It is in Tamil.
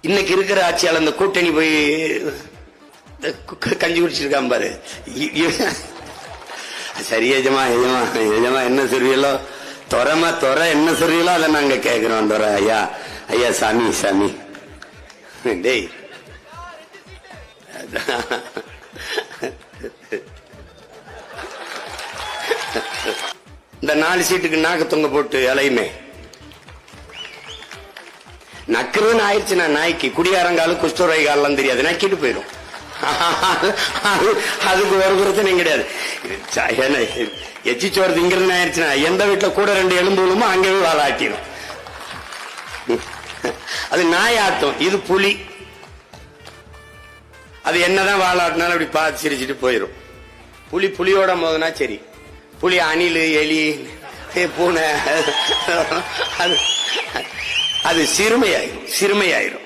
இன்னைக்கு இருக்கிற ஆட்சியாளர் அந்த கூட்டணி போய் கஞ்சி குடிச்சிருக்கான் பாரு. சரி எஜமா எஜமா எஜமா என்ன சொல்றீங்களோ துறமா துற என்ன சொல்றீங்களோ அதை நாங்க கேட்கிறோம். துற ஐயா ஐயா சாமி சாமி டேய் இந்த 4 சீட்டுக்கு நாக்கு தொங்க போட்டு அலையுமே நக்குறதுன்னு ஆயிடுச்சுன்னா நாய்க்கு குடியாரங்காலும் குஷ்டரோகிகாலாம் தெரியாது, நக்கிட்டு போயிடும். அதுக்கு ஒரு பிரச்சனையும் கிடையாது. எச்சி சோறு திங்கிறதுன்னு ஆயிடுச்சுன்னா எந்த வீட்டுல கூட 2 எலும்பு விழுமோ அங்கேயே வாழாட்டிடும். அது நாய் ஆட்டம், இது புலி. அது என்னதான் வாழாட்டினாலும் அப்படி பார்த்து சிரிச்சுட்டு போயிடும். புலி புலியோட மோதுனா சரி, புலி அணில் எலி பூனை அது சிறுமையாயிரும்.